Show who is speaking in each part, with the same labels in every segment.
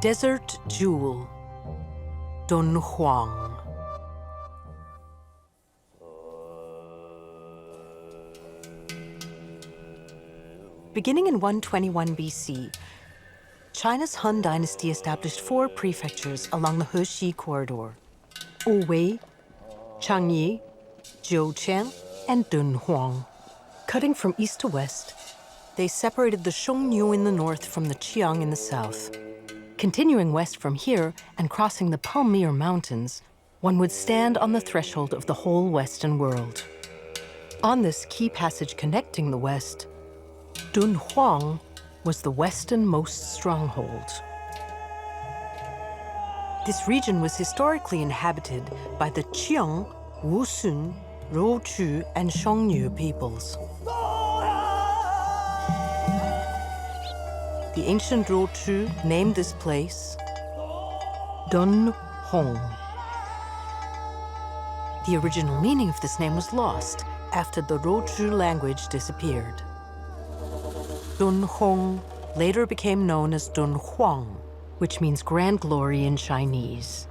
Speaker 1: desert jewel, Dunhuang. Beginning in 121 BC, China's Han Dynasty established 4 prefectures along the Heshi corridor: Wei, Changyi, Jiuqian, and Dunhuang. Cutting from east to west, they separated the Xiongnu in the north from the Qiang in the south. Continuing west from here and crossing the Palmyre Mountains, one would stand on the threshold of the whole Western world. On this key passage connecting the west, Dunhuang was the westernmost stronghold. This region was historically inhabited by the Qiang, Wusun, Rouchu, and Xiongnu peoples. The ancient Rouchu named this place Dunhuang. The original meaning of this name was lost after the Rouchu language disappeared. Dunhuang later became known as Dunhuang, which means grand glory in Chinese.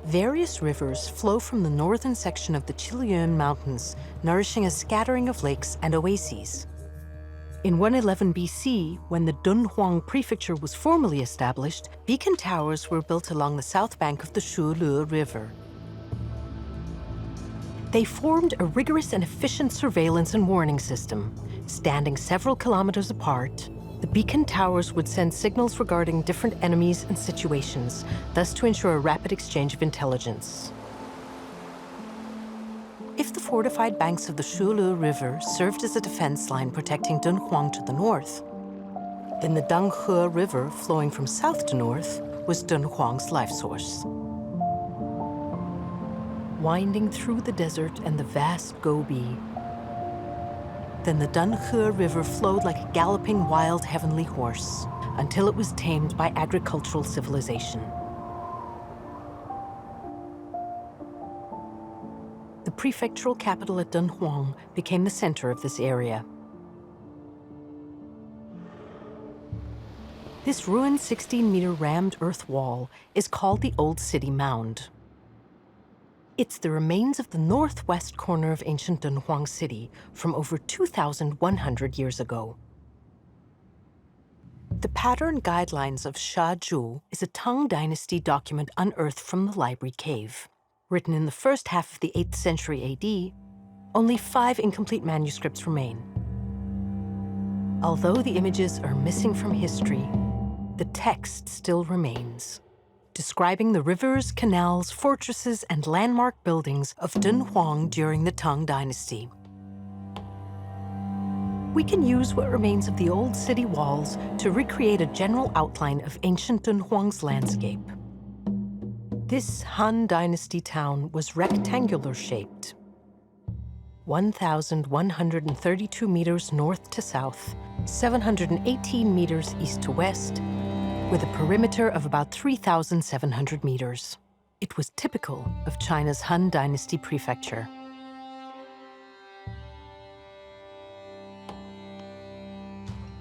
Speaker 1: Various rivers flow from the northern section of the Qiliyuan Mountains, nourishing a scattering of lakes and oases. In 111 BC, when the Dunhuang prefecture was formally established, beacon towers were built along the south bank of the Shule River. They formed a rigorous and efficient surveillance and warning system. Standing several kilometers apart, the beacon towers would send signals regarding different enemies and situations, thus to ensure a rapid exchange of intelligence. If the fortified banks of the Shule River served as a defense line protecting Dunhuang to the north, then the Danghe River, flowing from south to north, was Dunhuang's life source. Winding through the desert and the vast Gobi, then the Dunhe River flowed like a galloping wild heavenly horse until it was tamed by agricultural civilization. The prefectural capital at Dunhuang became the center of this area. This ruined 16-meter rammed earth wall is called the Old City Mound. It's the remains of the northwest corner of ancient Dunhuang City from over 2,100 years ago. The Pattern Guidelines of Shazhu is a Tang Dynasty document unearthed from the Library Cave. Written in the first half of the 8th century AD, only 5 incomplete manuscripts remain. Although the images are missing from history, the text still remains, describing the rivers, canals, fortresses, and landmark buildings of Dunhuang during the Tang Dynasty. We can use what remains of the old city walls to recreate a general outline of ancient Dunhuang's landscape. This Han Dynasty town was rectangular-shaped, 1,132 meters north to south, 718 meters east to west, with a perimeter of about 3,700 meters. It was typical of China's Han Dynasty prefecture.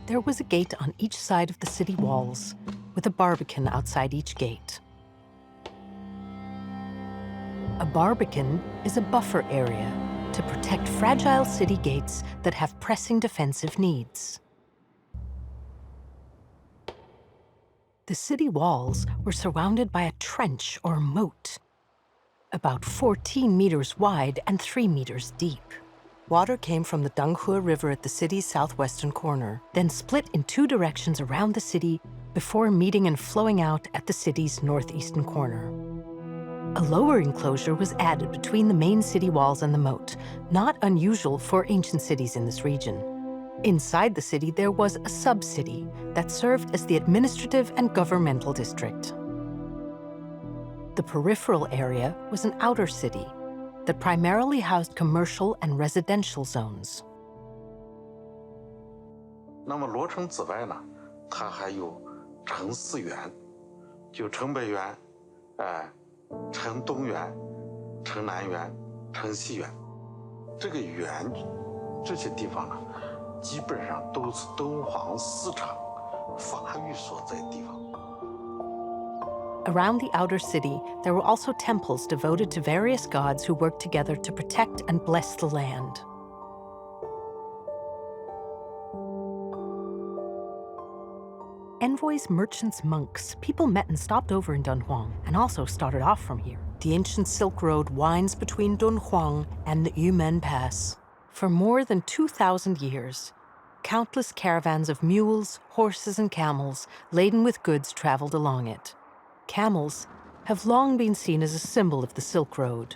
Speaker 1: There was a gate on each side of the city walls, with a barbican outside each gate. A barbican is a buffer area to protect fragile city gates that have pressing defensive needs. The city walls were surrounded by a trench or moat, about 14 meters wide and 3 meters deep. Water came from the Danghe River at the city's southwestern corner, then split in 2 directions around the city before meeting and flowing out at the city's northeastern corner. A lower enclosure was added between the main city walls and the moat, not unusual for ancient cities in this region. Inside the city, there was a sub-city that served as the administrative and governmental district. The peripheral area was an outer city that primarily housed commercial and residential zones.
Speaker 2: 那么罗城之外呢，它还有城四园，就城北园、城东园、城南园、城西园。这个园，这些地方呢，基本上都是敦煌市场发育所在地方。
Speaker 1: Around the outer city, there were also temples devoted to various gods who worked together to protect and bless the land. Envoys, merchants, monks, people met and stopped over in Dunhuang and also started off from here. The ancient Silk Road winds between Dunhuang and the Yumen Pass. For more than 2,000 years, countless caravans of mules, horses, and camels laden with goods traveled along it. Camels have long been seen as a symbol of the Silk Road.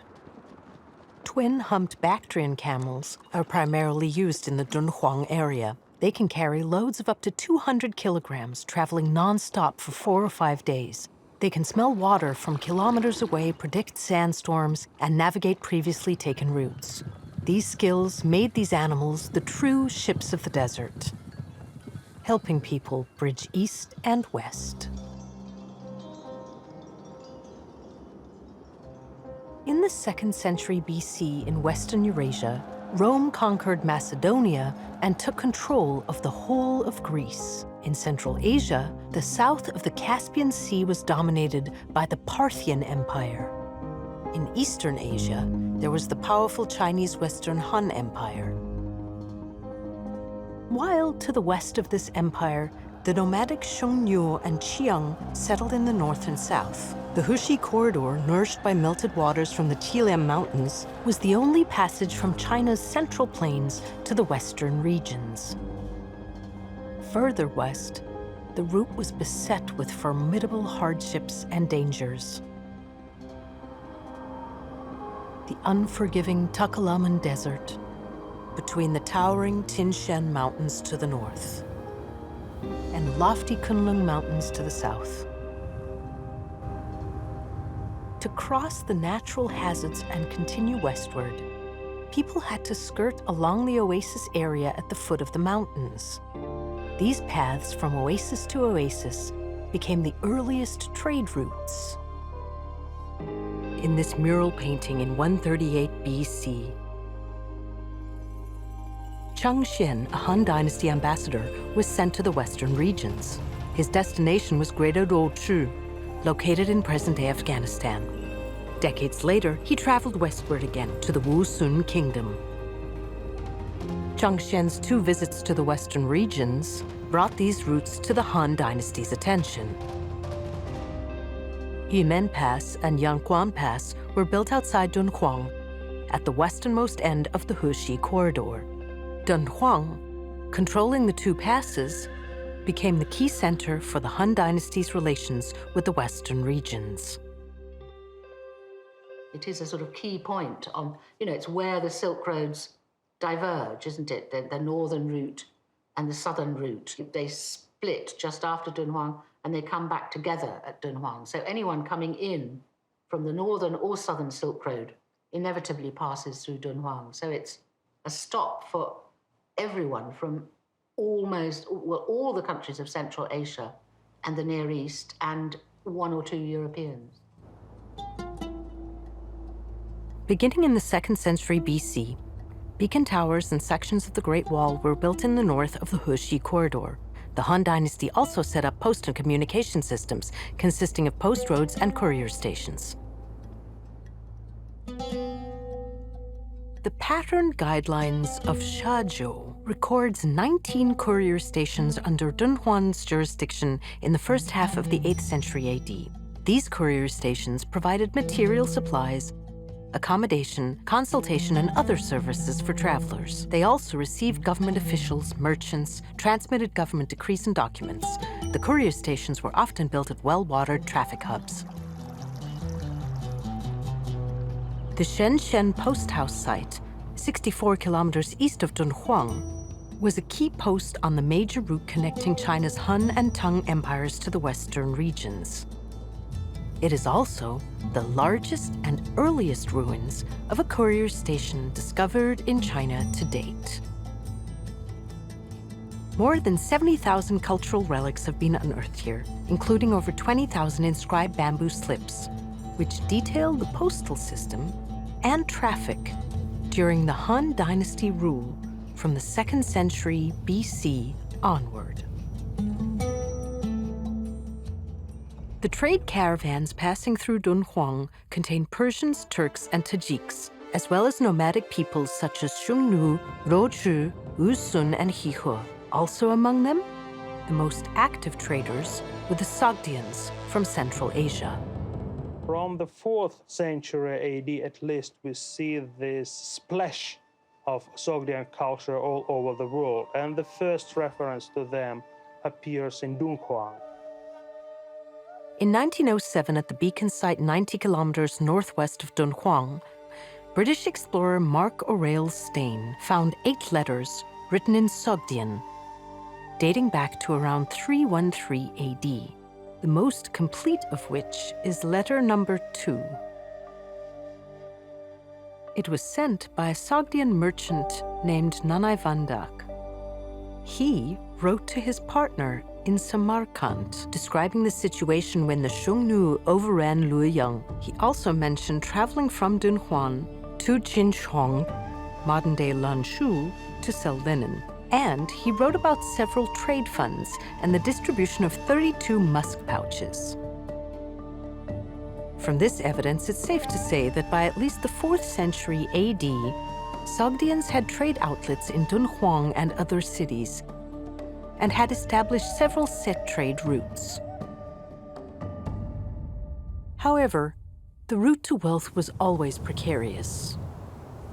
Speaker 1: Twin-humped Bactrian camels are primarily used in the Dunhuang area. They can carry loads of up to 200 kilograms, traveling non-stop for 4 or 5 days. They can smell water from kilometers away, predict sandstorms, and navigate previously taken routes. These skills made these animals the true ships of the desert, helping people bridge east and west. In the 2nd century BC in Western Eurasia, Rome conquered Macedonia and took control of the whole of Greece. In Central Asia, the south of the Caspian Sea was dominated by the Parthian Empire. In Eastern Asia, there was the powerful Chinese Western Han Empire. While to the west of this empire, the nomadic Xiongnu and Qiang settled in the north and south. The Hushi Corridor, nourished by melted waters from the Qilian Mountains, was the only passage from China's central plains to the western regions. Further west, the route was beset with formidable hardships and dangers. The unforgiving Takalaman Desert, between the towering Tinshan Mountains to the north and lofty Kunlun Mountains to the south. To cross the natural hazards and continue westward, people had to skirt along the oasis area at the foot of the mountains. These paths from oasis to oasis became the earliest trade routes. In this mural painting in 138 BC, Chang Xian, a Han Dynasty ambassador, was sent to the western regions. His destination was Greater Rochu, located in present-day Afghanistan. Decades later, he traveled westward again to the Wusun Kingdom. Chang Xian's 2 visits to the western regions brought these routes to the Han Dynasty's attention. Yumen Pass and Yangguan Pass were built outside Dunhuang, at the westernmost end of the Hushi Corridor. Dunhuang, controlling the 2 passes, became the key center for the Han Dynasty's relations with the western regions.
Speaker 3: It is a sort of key point on, it's where the Silk Roads diverge, isn't it? The northern route and the southern route. They split just after Dunhuang and they come back together at Dunhuang. So anyone coming in from the northern or southern Silk Road inevitably passes through Dunhuang. So it's a stop for everyone from all the countries of Central Asia and the Near East and 1 or 2 Europeans.
Speaker 1: Beginning in the 2nd century BC, beacon towers and sections of the Great Wall were built in the north of the Hushi Corridor. The Han Dynasty also set up post and communication systems consisting of post roads and courier stations. The Pattern Guidelines of Shazhou records 19 courier stations under Dunhuang's jurisdiction in the first half of the 8th century AD. These courier stations provided material supplies, accommodation, consultation, and other services for travelers. They also received government officials, merchants, transmitted government decrees and documents. The courier stations were often built at well-watered traffic hubs. The Shenzhen Post House site, 64 kilometers east of Dunhuang, was a key post on the major route connecting China's Han and Tang empires to the western regions. It is also the largest and earliest ruins of a courier station discovered in China to date. More than 70,000 cultural relics have been unearthed here, including over 20,000 inscribed bamboo slips, which detail the postal system and traffic during the Han Dynasty rule from the 2nd century BC onward. The trade caravans passing through Dunhuang contained Persians, Turks, and Tajiks, as well as nomadic peoples such as Xiongnu, Roju, Wusun, and Hihe. Also among them, the most active traders were the Sogdians from Central Asia.
Speaker 4: From the 4th century AD, at least, we see this splash of Sogdian culture all over the world, and the first reference to them appears in Dunhuang.
Speaker 1: In 1907, at the beacon site 90 kilometers northwest of Dunhuang, British explorer Mark Aurel Stein found 8 letters written in Sogdian, dating back to around 313 AD, the most complete of which is letter number 2. It was sent by a Sogdian merchant named Nanai Vandak. He wrote to his partner in Samarkand, describing the situation when the Xiongnu overran Luoyang. He also mentioned traveling from Dunhuang to Jinchuang, modern-day Lanshu, to sell linen. And he wrote about several trade funds and the distribution of 32 musk pouches. From this evidence, it's safe to say that by at least the 4th century AD, Sogdians had trade outlets in Dunhuang and other cities, and had established several set trade routes. However, the route to wealth was always precarious.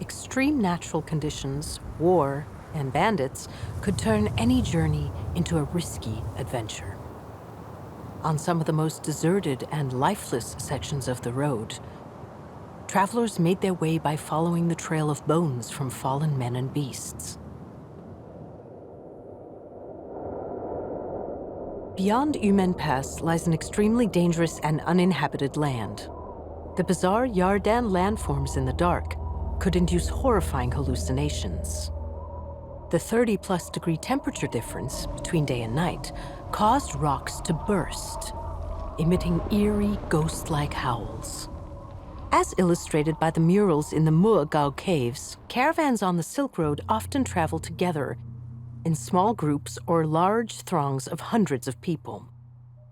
Speaker 1: Extreme natural conditions, war, and bandits could turn any journey into a risky adventure. On some of the most deserted and lifeless sections of the road, travelers made their way by following the trail of bones from fallen men and beasts. Beyond Yumen Pass lies an extremely dangerous and uninhabited land. The bizarre Yardan landforms in the dark could induce horrifying hallucinations. The 30-plus degree temperature difference between day and night caused rocks to burst, emitting eerie, ghost-like howls. As illustrated by the murals in the Mogao Caves, caravans on the Silk Road often travel together in small groups or large throngs of hundreds of people.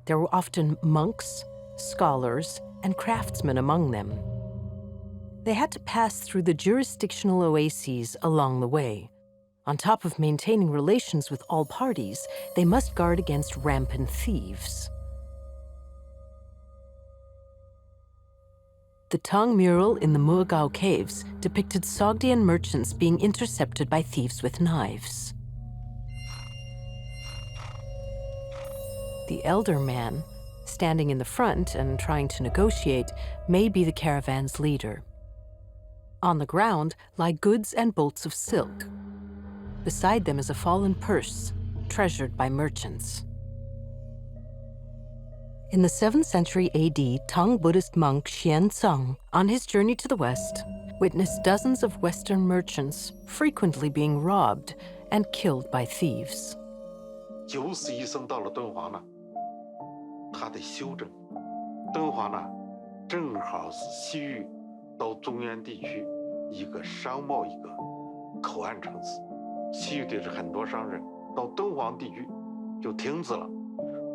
Speaker 1: There were often monks, scholars, and craftsmen among them. They had to pass through the jurisdictional oases along the way. On top of maintaining relations with all parties, they must guard against rampant thieves. The Tang mural in the Mogao Caves depicted Sogdian merchants being intercepted by thieves with knives. The elder man, standing in the front and trying to negotiate, may be the caravan's leader. On the ground lie goods and bolts of silk. Beside them is a fallen purse, treasured by merchants. In the 7th century AD, Tang Buddhist monk Xianzang, on his journey to the west, witnessed dozens of Western merchants frequently being robbed and killed by thieves.
Speaker 2: 九死一生到了敦煌呢，他得修正。敦煌呢，正好是西域到中原地区一个商贸一个口岸城市。西域的很多商人到敦煌地区就停止了，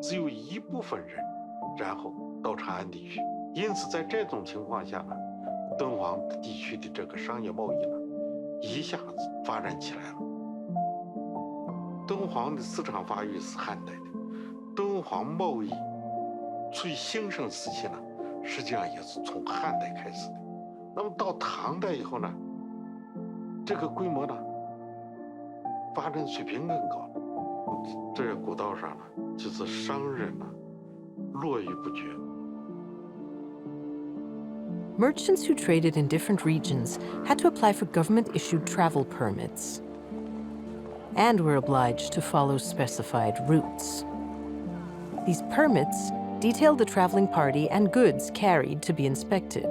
Speaker 2: 只有一部分人，然后到长安地区。因此，在这种情况下呢，敦煌地区的这个商业贸易呢，一下子发展起来了。敦煌的市场发育是汉代的，敦煌贸易最兴盛时期呢，实际上也是从汉代开始的。那么到唐代以后呢，这个规模呢，发展水平更高了。这古道上呢，就是商人呢，络绎不绝。
Speaker 1: Merchants who traded in different regions had to apply for government-issued travel permits and were obliged to follow specified routes. These permits detailed the traveling party and goods carried to be inspected.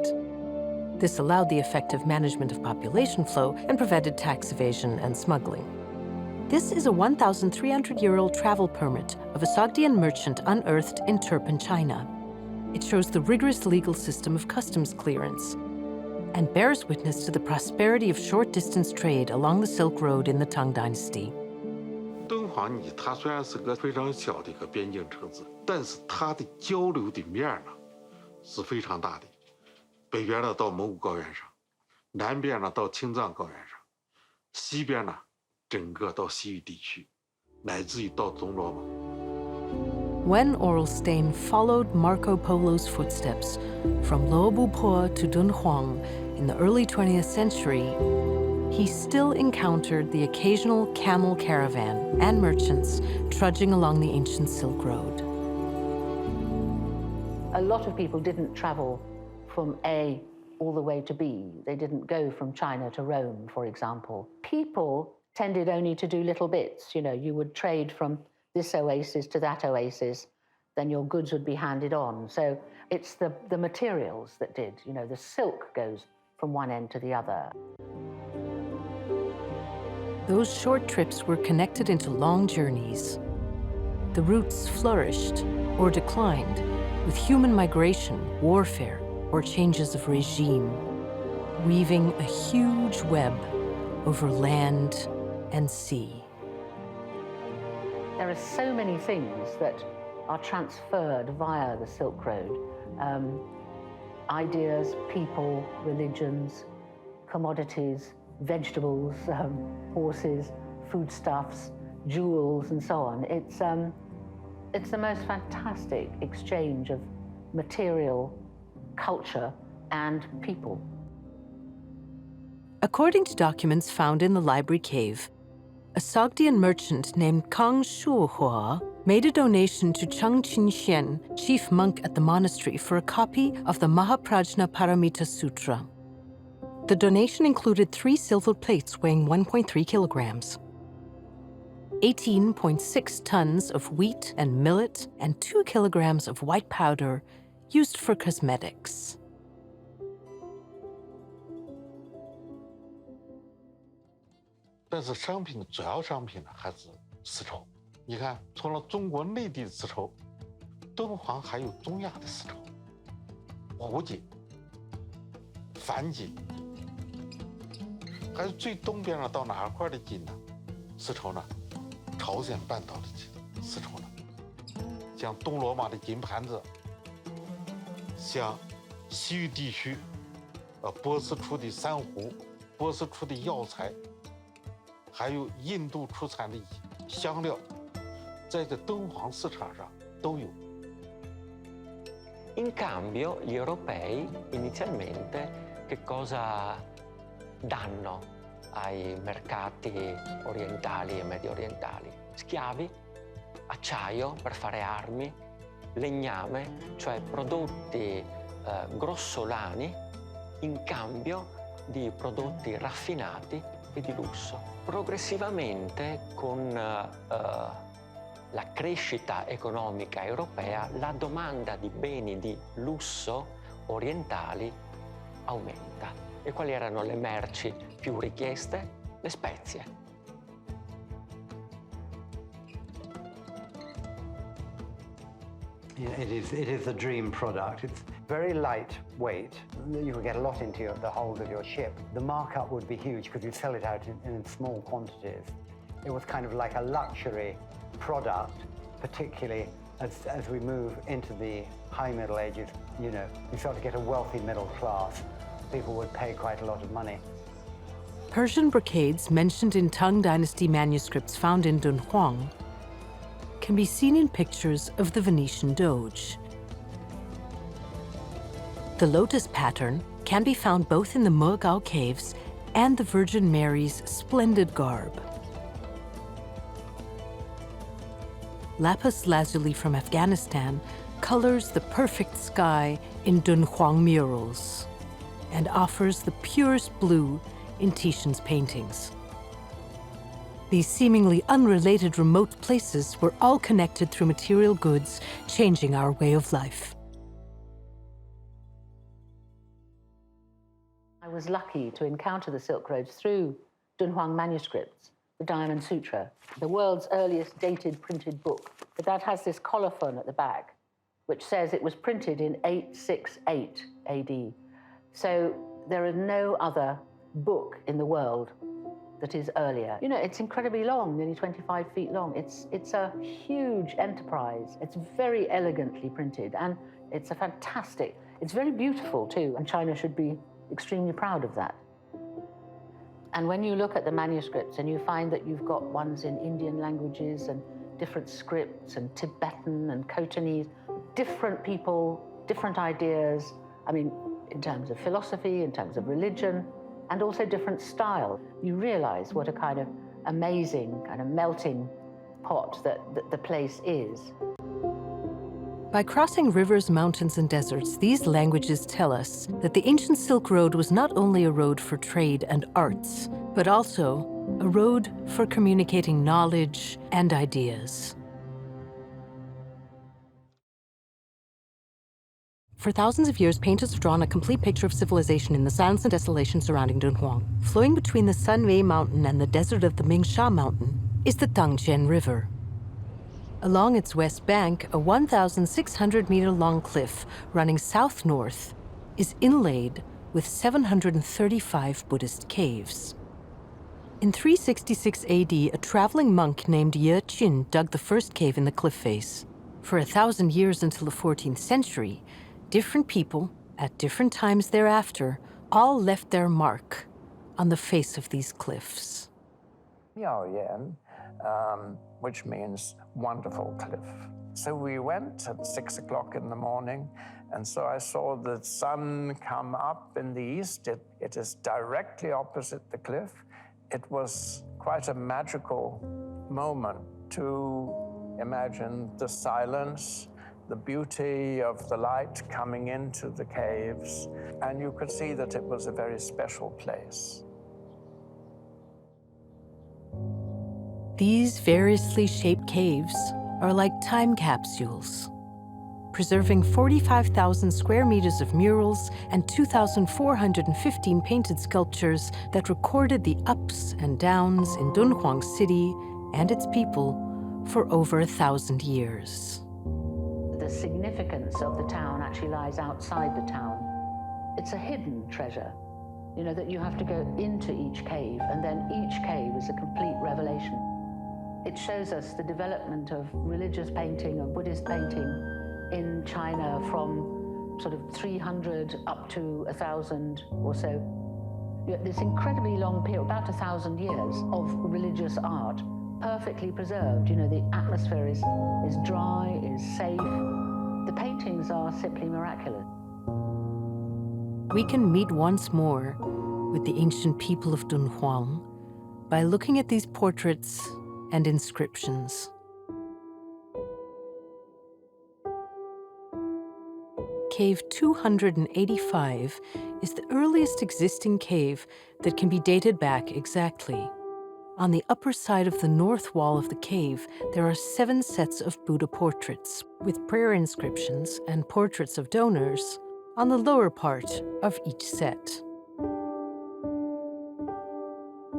Speaker 1: This allowed the effective management of population flow and prevented tax evasion and smuggling. This is a 1,300-year-old travel permit of a Sogdian merchant unearthed in Turpan, China. It shows the rigorous legal system of customs clearance. and bears witness to the prosperity of short-distance trade along the Silk Road in the Tang Dynasty.
Speaker 2: 敦煌你它虽然是个非常小的一个边境城市，但是它的交流的面呢是非常大的。北边呢到蒙古高原上，南边呢到青藏高原上，西边呢整个到西域地区，乃至于到中罗马。
Speaker 1: When Orelstein followed Marco Polo's footsteps from Luobupo to Dunhuang in the early 20th century, he still encountered the occasional camel caravan and merchants trudging along the ancient Silk Road.
Speaker 3: A lot of people didn't travel from A all the way to B. They didn't go from China to Rome, for example. People tended only to do little bits. You know, you would trade from this oasis to that oasis, then your goods would be handed on. So it's the materials that did. You know, the silk goes from one end to the other.
Speaker 1: Those short trips were connected into long journeys. The routes flourished or declined with human migration, warfare, or changes of regime, weaving a huge web over land and sea.
Speaker 3: There are so many things that are transferred via the Silk Road. Ideas, people, religions, commodities, vegetables, horses, foodstuffs, jewels, and so on. It's the most fantastic exchange of material, culture, and people.
Speaker 1: According to documents found in the library cave, a Sogdian merchant named Kang Shuhua made a donation to Chang Qinxian, chief monk at the monastery, for a copy of the Mahaprajna Paramita Sutra. The donation included 3 silver plates weighing 1.3 kilograms, 18.6 tons of wheat and millet, and 2 kilograms of white powder used for cosmetics.
Speaker 2: 但是商品的主要商品呢还是丝绸。你看，除了中国内地的丝绸，敦煌还有中亚的丝绸，胡锦、梵锦，还有最东边呢到哪块的锦呢？丝绸呢？朝鲜半岛的丝绸呢？像东罗马的金盘子，像西域地区，波斯出的珊瑚，波斯出的药材。还有印度出产的香料，在这敦煌市场上都有。
Speaker 5: In cambio, gli europei inizialmente che cosa danno ai mercati orientali e medio orientali? Schiavi, acciaio per fare armi, legname, cioè prodotti grossolani in cambio di prodotti raffinati e di lusso. Progressivamente, con la crescita economica europea, la domanda di beni di lusso orientali aumenta. E quali erano le merci più richieste? Le spezie.
Speaker 6: Yeah, it is a dream product. It's very lightweight. You can get a lot into the hold of your ship. The markup would be huge because you sell it out in small quantities. It was kind of like a luxury product, particularly as we move into the high Middle Ages. You know, you start to get a wealthy middle class. People would pay quite a lot of money.
Speaker 1: Persian brocades mentioned in Tang Dynasty manuscripts found in Dunhuang can be seen in pictures of the Venetian Doge. The lotus pattern can be found both in the Mogao Caves and the Virgin Mary's splendid garb. Lapis lazuli from Afghanistan colors the perfect sky in Dunhuang murals and offers the purest blue in Titian's paintings. These seemingly unrelated remote places were all connected through material goods, changing our way of life.
Speaker 3: I was lucky to encounter the Silk Roads through Dunhuang manuscripts, the Diamond Sutra, the world's earliest dated printed book. But that has this colophon at the back, which says it was printed in 868 AD. So There is no other book in the world that is earlier. You know, it's incredibly long, nearly 25 feet long. It's a huge enterprise. It's very elegantly printed, and it's a fantastic, it's very beautiful too, and China should be extremely proud of that. And when you look at the manuscripts and you find that you've got ones in Indian languages and different scripts and Tibetan and Khotanese, different people, different ideas, I mean, in terms of philosophy, in terms of religion, and also different style, you realize what a kind of amazing kind of melting pot that the place is.
Speaker 1: By crossing rivers, mountains, and deserts, these languages tell us that the ancient Silk Road was not only a road for trade and arts, but also a road for communicating knowledge and ideas. For thousands of years, painters have drawn a complete picture of civilization in the silence and desolation surrounding Dunhuang. Flowing between the Sanwei Mountain and the desert of the Mingsha Mountain is the Dangjian River. Along its west bank, a 1,600-meter-long cliff running south-north is inlaid with 735 Buddhist caves. In 366 AD, a traveling monk named Ye Qun dug the first cave in the cliff face. For 1,000 years until the 14th century, different people, at different times thereafter, all left their mark on the face of these cliffs.
Speaker 7: Miaoyan, which means wonderful cliff. So we went at 6 o'clock in the morning, and so I saw the sun come up in the east. It is directly opposite the cliff. It was quite a magical moment to imagine the silence, the beauty of the light coming into the caves, and you could see that it was a very special place.
Speaker 1: These variously shaped caves are like time capsules, preserving 45,000 square meters of murals and 2,415 painted sculptures that recorded the ups and downs in Dunhuang City and its people for over 1,000 years.
Speaker 3: The significance of the town actually lies outside the town. It's a hidden treasure, you know, that you have to go into each cave, and then each cave is a complete revelation. It shows us the development of religious painting, of Buddhist painting in China from sort of 300 up to 1,000 or so. This incredibly long period, about 1,000 years of religious art, perfectly preserved. You know, the atmosphere is dry, is safe. The paintings are simply miraculous.
Speaker 1: We can meet once more with the ancient people of Dunhuang by looking at these portraits and inscriptions. Cave 285 is the earliest existing cave that can be dated back exactly. On the upper side of the north wall of the cave, there are 7 sets of Buddha portraits, with prayer inscriptions and portraits of donors on the lower part of each set.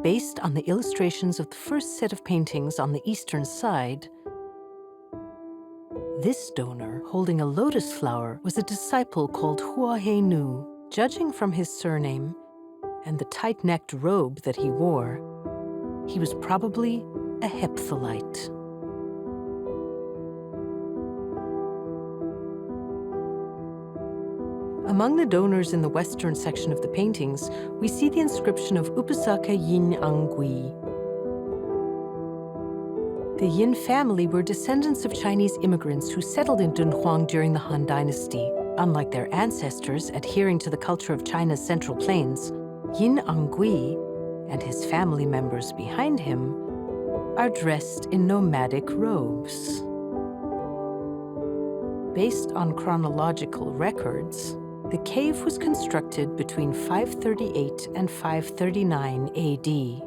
Speaker 1: Based on the illustrations of the first set of paintings on the eastern side, this donor, holding a lotus flower, was a disciple called Hua He Nu. Judging from his surname and the tight-necked robe that he wore, he was probably a hepthalite. Among the donors in the western section of the paintings, we see the inscription of Upasaka Yin Angui. The Yin family were descendants of Chinese immigrants who settled in Dunhuang during the Han Dynasty. Unlike their ancestors adhering to the culture of China's Central Plains, Yin Angui and his family members behind him are dressed in nomadic robes. Based on chronological records, the cave was constructed between 538 and 539 AD.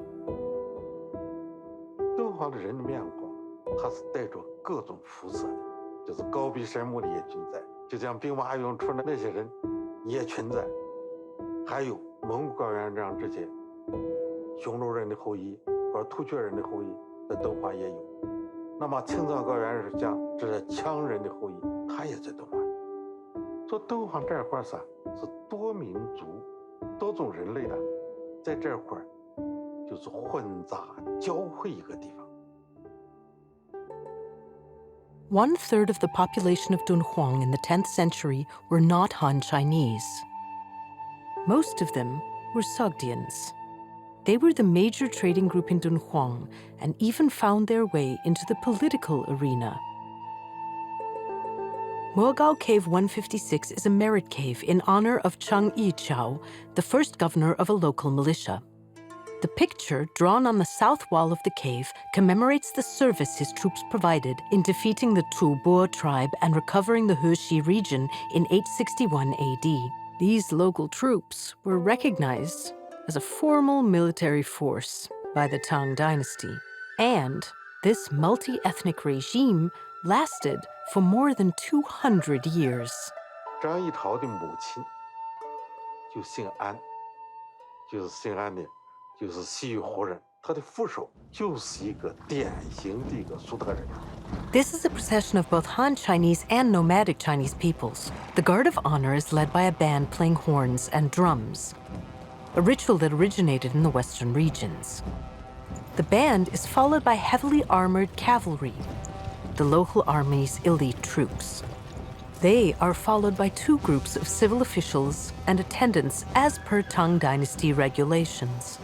Speaker 2: 敦煌的人的面孔，它是带着各种肤色的，就是高鼻山木的也存在，就像兵马俑出的那些人也存在，还有蒙古高原上这些匈奴人的后裔或者突厥人的后裔在敦煌也有。那么青藏高原是像这些羌人的后裔，他也在敦煌。说敦煌这块是多民族多种人类呢，在这块儿就是混杂交汇一个地方。
Speaker 1: 1/3 of the population of Dunhuang in the 10th century were not Han Chinese. Most of them were Sogdians. They were the major trading group in Dunhuang and even found their way into the political arena. Mogao Cave 156 is a merit cave in honor of Chang Yichao, the first governor of a local militia. The picture, drawn on the south wall of the cave, commemorates the service his troops provided in defeating the Tubo tribe and recovering the Heshi region in 861 AD. These local troops were recognized as a formal military force by the Tang dynasty. And this multi-ethnic regime lasted for more than 200 years.
Speaker 2: 张议潮的母亲就姓安，就是姓安的，就是西域胡人。他的副手就是一个典型的一个粟特人。
Speaker 1: This is a procession of both Han Chinese and nomadic Chinese peoples. The Guard of Honor is led by a band playing horns and drums, a ritual that originated in the western regions. The band is followed by heavily armored cavalry, the local army's elite troops. They are followed by 2 groups of civil officials and attendants as per Tang Dynasty regulations.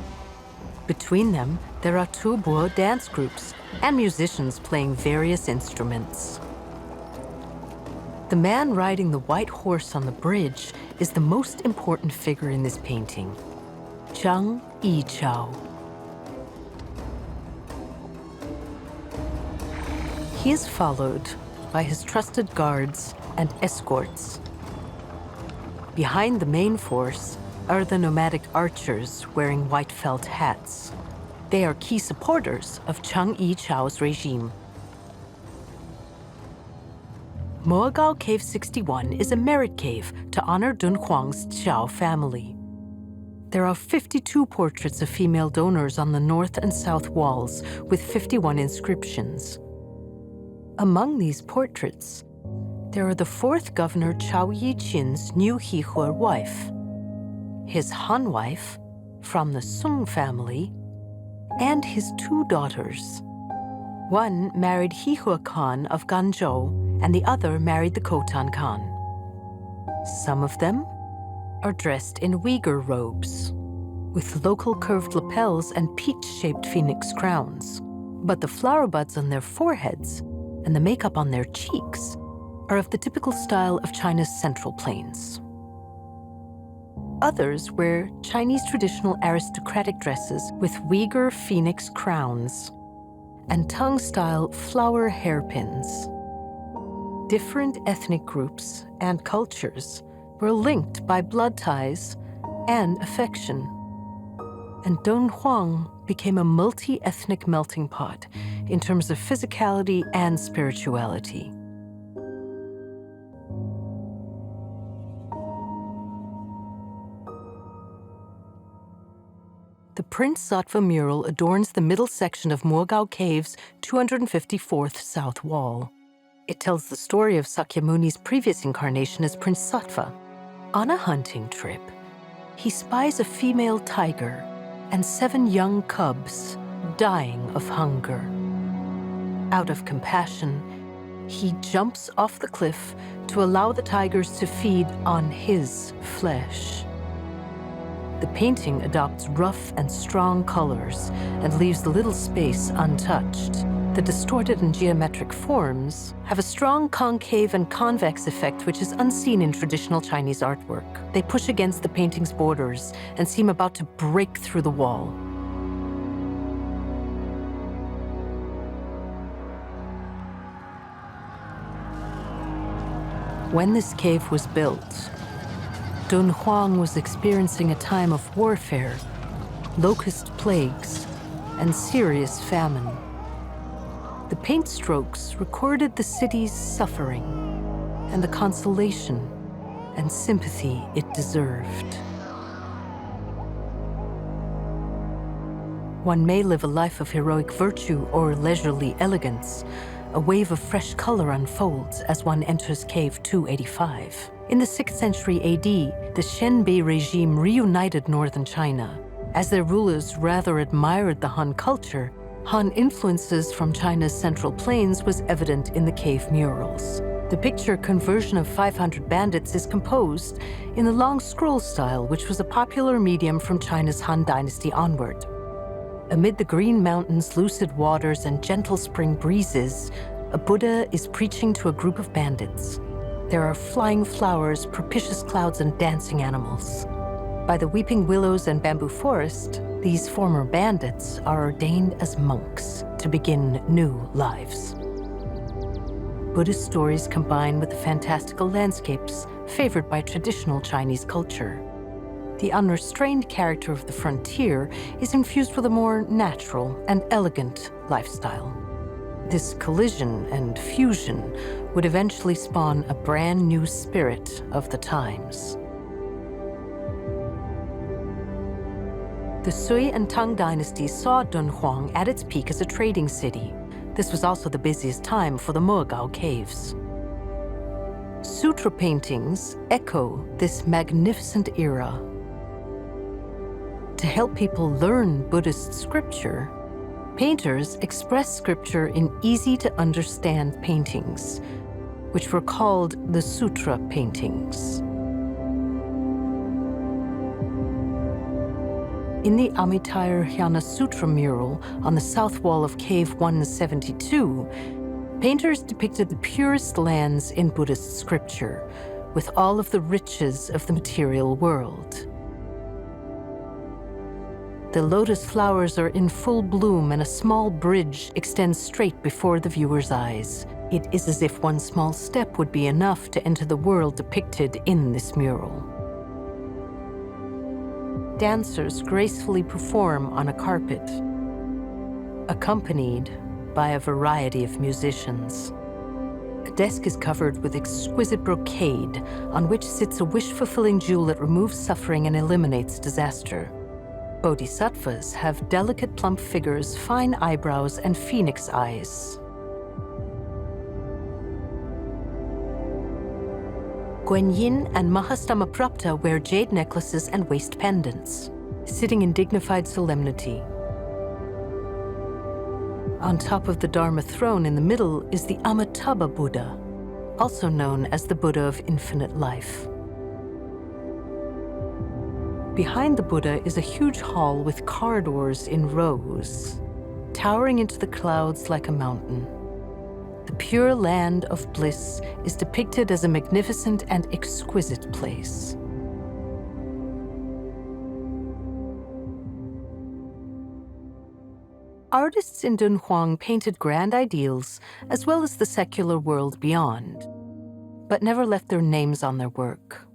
Speaker 1: Between them, there are 2 Bo dance groups and musicians playing various instruments. The man riding the white horse on the bridge is the most important figure in this painting, Chang Yichao. He is followed by his trusted guards and escorts. Behind the main force are the nomadic archers wearing white felt hats. They are key supporters of Chang Yichao's regime. Mogao Cave 61 is a merit cave to honor Dunhuang's Qiao family. There are 52 portraits of female donors on the north and south walls, with 51 inscriptions. Among these portraits, there are the 4th governor Chao Yiqin's new Hihua wife, his Han wife from the Sung family, and his 2 daughters. One married Hihua Khan of Ganzhou, and the other married the Khotan Khan. Some of them are dressed in Uyghur robes, with local curved lapels and peach-shaped phoenix crowns. But the flower buds on their foreheads and the makeup on their cheeks are of the typical style of China's Central Plains. Others wear Chinese traditional aristocratic dresses with Uyghur phoenix crowns and Tang-style flower hairpins. Different ethnic groups and cultures were linked by blood ties and affection. And Dunhuang became a multi-ethnic melting pot in terms of physicality and spirituality. The Prince Sattva mural adorns the middle section of Mogao Cave's 254th south wall. It tells the story of Sakyamuni's previous incarnation as Prince Sattva. On a hunting trip, he spies a female tiger and 7 young cubs dying of hunger. Out of compassion, he jumps off the cliff to allow the tigers to feed on his flesh. The painting adopts rough and strong colors and leaves little space untouched. The distorted and geometric forms have a strong concave and convex effect which is unseen in traditional Chinese artwork. They push against the painting's borders and seem about to break through the wall. When this cave was built, Dunhuang was experiencing a time of warfare, locust plagues, and serious famine. The paint strokes recorded the city's suffering and the consolation and sympathy it deserved. One may live a life of heroic virtue or leisurely elegance. A wave of fresh color unfolds as one enters Cave 285. In the 6th century AD, the Xianbei regime reunited northern China. As their rulers rather admired the Han culture, Han influences from China's central plains was evident in the cave murals. The picture conversion of 500 bandits is composed in the long scroll style, which was a popular medium from China's Han Dynasty onward. Amid the green mountains, lucid waters, and gentle spring breezes, a Buddha is preaching to a group of bandits. There are flying flowers, propitious clouds, and dancing animals. By the weeping willows and bamboo forest, these former bandits are ordained as monks to begin new lives. Buddhist stories combine with the fantastical landscapes favored by traditional Chinese culture. The unrestrained character of the frontier is infused with a more natural and elegant lifestyle. This collision and fusion would eventually spawn a brand new spirit of the times. The Sui and Tang dynasties saw Dunhuang at its peak as a trading city. This was also the busiest time for the Mogao Caves. Sutra paintings echo this magnificent era. To help people learn Buddhist scripture, painters expressed scripture in easy-to-understand paintings, which were called the sutra paintings. In the Amitabha Sutra mural on the south wall of Cave 172, painters depicted the purest lands in Buddhist scripture, with all of the riches of the material world. The lotus flowers are in full bloom and a small bridge extends straight before the viewer's eyes. It is as if one small step would be enough to enter the world depicted in this mural. Dancers gracefully perform on a carpet, accompanied by a variety of musicians. A desk is covered with exquisite brocade, on which sits a wish-fulfilling jewel that removes suffering and eliminates disaster. Bodhisattvas have delicate plump figures, fine eyebrows, and phoenix eyes. Guanyin and Mahastamaprapta wear jade necklaces and waist pendants, sitting in dignified solemnity. On top of the Dharma throne in the middle is the Amitabha Buddha, also known as the Buddha of infinite life. Behind the Buddha is a huge hall with corridors in rows, towering into the clouds like a mountain. The pure land of bliss is depicted as a magnificent and exquisite place. Artists in Dunhuang painted grand ideals as well as the secular world beyond, but never left their names on their work.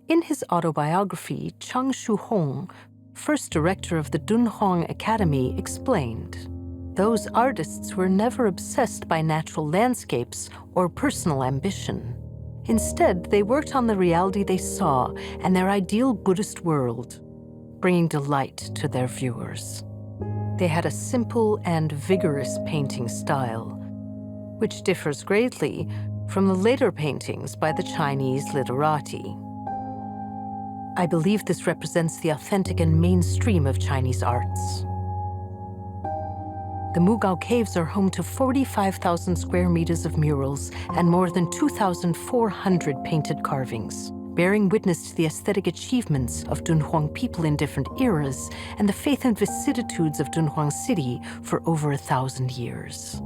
Speaker 1: In his autobiography, Chang Shuhong, first director of the Dunhuang Academy, explained, "Those artists were never obsessed by natural landscapes or personal ambition. Instead, they worked on the reality they saw and their ideal Buddhist world, bringing delight to their viewers. They had a simple and vigorous painting style, which differs greatly from the later paintings by the Chinese literati. I believe this represents the authentic and mainstream of Chinese arts." The Mogao Caves are home to 45,000 square meters of murals and more than 2,400 painted carvings, bearing witness to the aesthetic achievements of Dunhuang people in different eras and the faith and vicissitudes of Dunhuang City for over 1,000 years.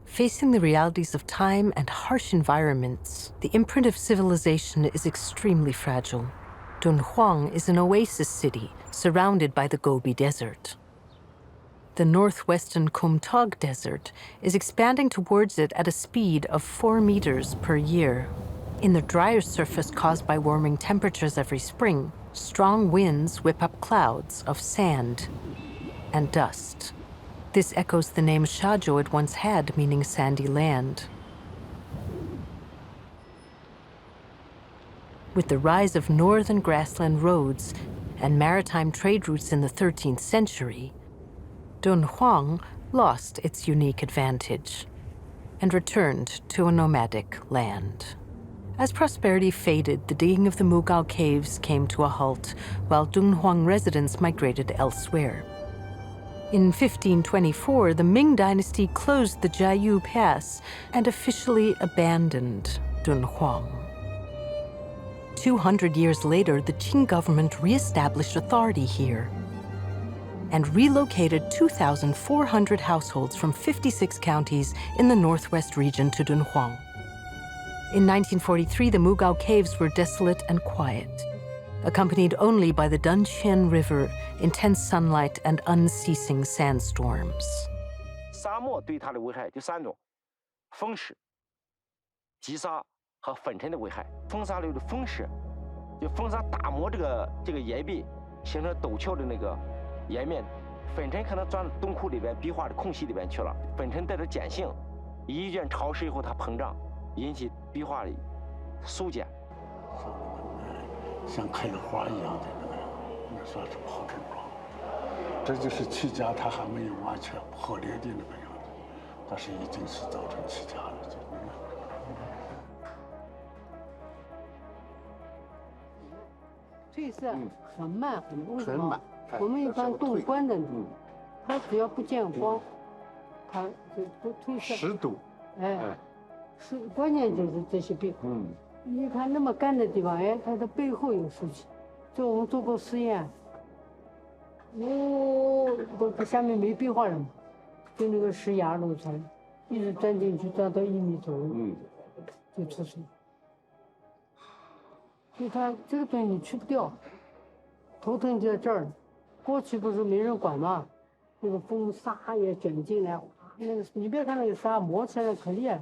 Speaker 1: Facing the realities of time and harsh environments, the imprint of civilization is extremely fragile. Dunhuang is an oasis city surrounded by the Gobi Desert. The northwestern Kumtog Desert is expanding towards it at a speed of 4 meters per year. In the drier surface caused by warming temperatures every spring, strong winds whip up clouds of sand and dust. This echoes the name Shazhou it once had, meaning sandy land. With the rise of northern grassland roads and maritime trade routes in the 13th century, Dunhuang lost its unique advantage and returned to a nomadic land. As prosperity faded, the digging of the Mogao Caves came to a halt, while Dunhuang residents migrated elsewhere. In 1524, the Ming dynasty closed the Jiayu Pass and officially abandoned Dunhuang. 200 years later, the Qing government reestablished authority here and relocated 2,400 households from 56 counties in the northwest region to Dunhuang. In 1943, the Mogao Caves were desolate and quiet, accompanied only by the Dunhuang River, intense sunlight, and unceasing sandstorms.
Speaker 8: 沙漠对它的危害就3种：风蚀、击杀和粉尘的危害。风沙流的风蚀，就风沙打磨这个岩壁，形成陡峭的那个岩面，粉尘可能钻洞窟里边壁画的空隙里边去了。粉尘带着碱性，一卷潮湿以后它膨胀，引起壁画的缩减。
Speaker 9: 像开了花一样的那算是好症状。这就是气家，它还没有完全破裂的那个样子，但是已经是造成气家了。
Speaker 10: 褪色很慢，很不好。我们一般动关的，它只要不见光，它就不褪色。
Speaker 9: 湿度，
Speaker 10: 是关键就是这些病。你看那么干的地方，它的背后有事情。这我们做过实验，都下面没壁画了嘛，就那个石崖露出来，一直钻进去，钻到1米左右，就出水。就它这个东西你去不掉，头疼就在这儿。过去不是没人管吗？那个风沙也卷进来，那个你别看那个沙磨起来可厉害。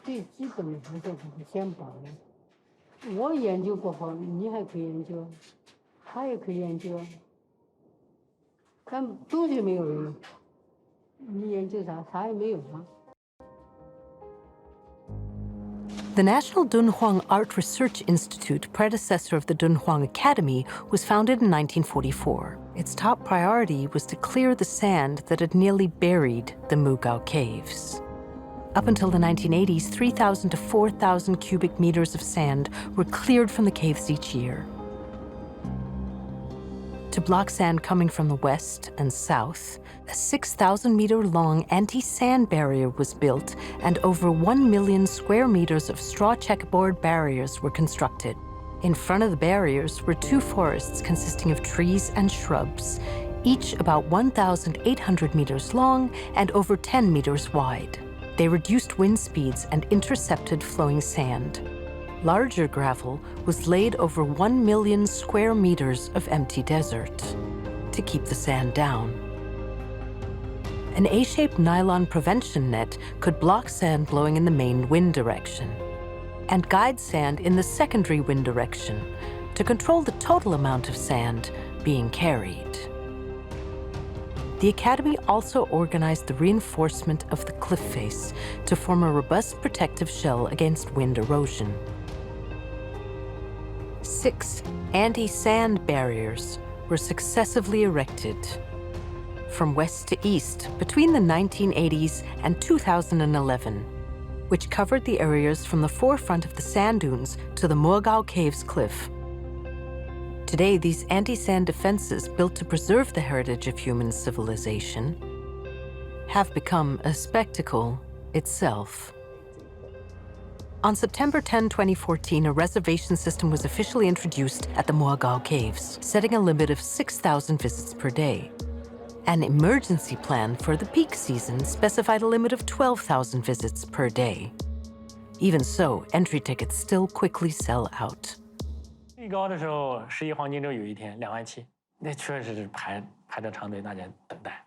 Speaker 10: 最基本的还是先保的。我研究不好，你还可以研究，他也可以研究，但东西没有人，你研究啥也没有啊。
Speaker 1: The National Dunhuang Art Research Institute, predecessor of the Dunhuang Academy, was founded in 1944. Its top priority was to clear the sand that had nearly buried the Mogao Caves. Up until the 1980s, 3,000 to 4,000 cubic meters of sand were cleared from the caves each year. To block sand coming from the west and south, a 6,000-meter-long anti-sand barrier was built, and over 1 million square meters of straw checkerboard barriers were constructed. In front of the barriers were 2 forests consisting of trees and shrubs, each about 1,800 meters long and over 10 meters wide. They reduced wind speeds and intercepted flowing sand. Larger gravel was laid over 1 million square meters of empty desert to keep the sand down. An A-shaped nylon prevention net could block sand blowing in the main wind direction and guide sand in the secondary wind direction to control the total amount of sand being carried. The Academy also organized the reinforcement of the cliff face to form a robust protective shell against wind erosion. 6 anti-sand barriers were successively erected from west to east between the 1980s and 2011, which covered the areas from the forefront of the sand dunes to the Mogao Caves cliff. Today, these anti-sand defenses, built to preserve the heritage of human civilization, have become a spectacle itself. On September 10, 2014, a reservation system was officially introduced at the Mogao Caves, setting a limit of 6,000 visits per day. An emergency plan for the peak season specified a limit of 12,000 visits per day. Even so, entry tickets still quickly sell out.
Speaker 11: 最高的时候，11黄金周有一天27000，那确实是排着长队，大家等待。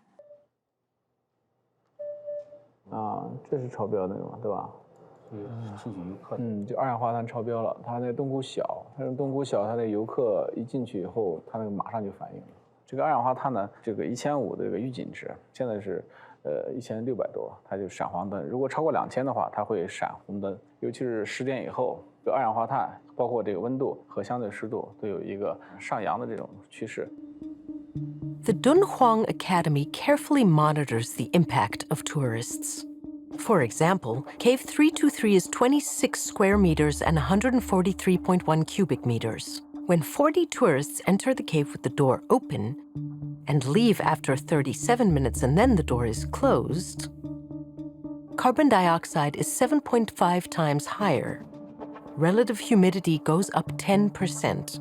Speaker 12: 这是超标那个嘛，对吧？
Speaker 9: 是游客。
Speaker 12: 就二氧化碳超标了，它那个洞窟小，它那洞窟小，它那游客一进去以后，它那个马上就反应了。这个二氧化碳呢，这个1500的这个预警值，现在是1600多，它就闪黄灯。如果超过2000的话，它会闪红灯，尤其是10点以后，这个二氧化碳包括这个温度和相对湿度都有一个上扬的这种趋势。
Speaker 1: The Dunhuang Academy carefully monitors the impact of tourists. For example, Cave 323 is 26 square meters and 143.1 cubic meters. When 40 tourists enter the cave with the door open and leave after 37 minutes and then the door is closed, carbon dioxide is 7.5 times higher. Relative humidity goes up 10%,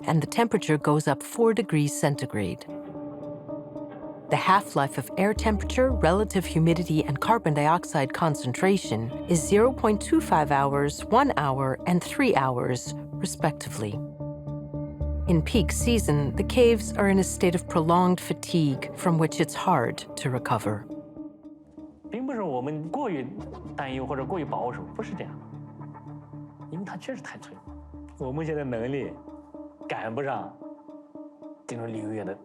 Speaker 1: and the temperature goes up 4 degrees centigrade. The half-life of air temperature, relative humidity, and carbon dioxide concentration is 0.25 hours, 1 hour, and 3 hours, respectively. In peak season, the caves are in a state of prolonged fatigue from which it's hard to recover.
Speaker 11: 并不是我们过于担忧或者过于保守，不是这样，因为它确实太脆弱，我们现在能力赶不上这种旅游业的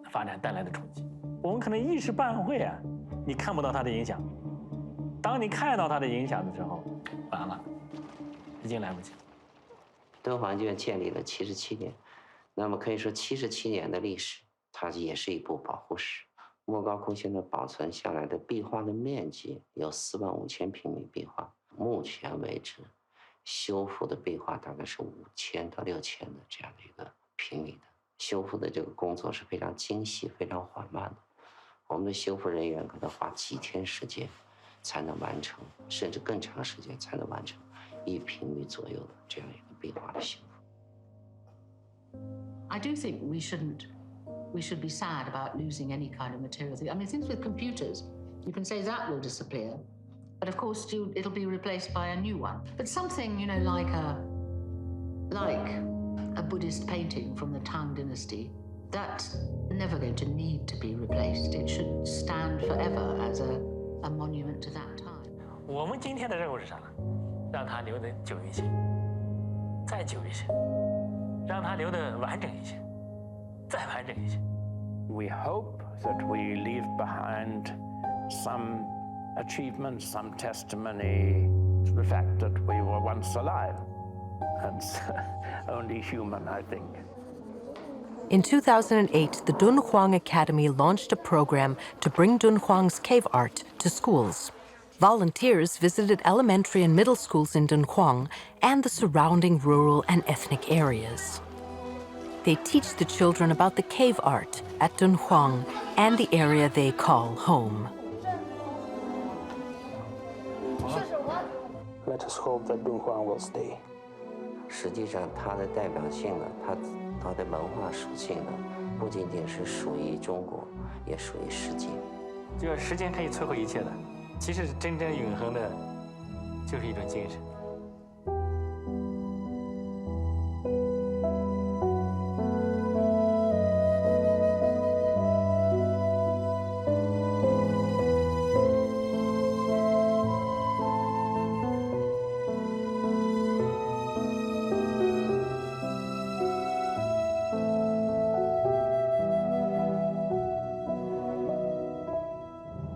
Speaker 11: 发展带来的冲击。我们可能一时半会啊，你看不到它的影响。当你看到它的影响的时候，完了，已经来不及了。
Speaker 13: 敦煌剧院建立了77年，那么可以说77年的历史，它也是一部保护史。莫高窟现在保存下来的壁画的面积有45000平米壁画，目前为止，修复的壁画大概是5000到6000的这样的一个平米的。修复的这个工作是非常精细、非常缓慢的。我们的修复人员可能花几天时间才能完成，甚至更长时间才能完成1平米左右的这样一个壁画的修复。
Speaker 3: I do think we should be sad about losing any kind of material thing. I mean, things with computers, you can say that will disappear, but of course it'll be replaced by a new one. But something, like a Buddhist painting from the Tang dynasty, that's never going to need to be replaced. It should stand forever as a monument to that time.
Speaker 11: 我们今天的任务是啥呢？让它留得久一些，再久一些，让它留得完整一些，再完整一些。
Speaker 7: We hope that we leave behind some achievement, some testimony to the fact that we were once alive. And only human, I think.
Speaker 1: In 2008, the Dunhuang Academy launched a program to bring Dunhuang's cave art to schools. Volunteers visited elementary and middle schools in Dunhuang and the surrounding rural and ethnic areas. They teach the children about the cave art at Dunhuang and the area they call home.
Speaker 4: Let us hope that Dunhuang will stay.
Speaker 13: 实际上，它的代表性呢，它的文化属性呢，不仅仅是属于中国，也属于世界。
Speaker 11: 就是时间可以摧毁一切的，其实真正永恒的，就是一种精神。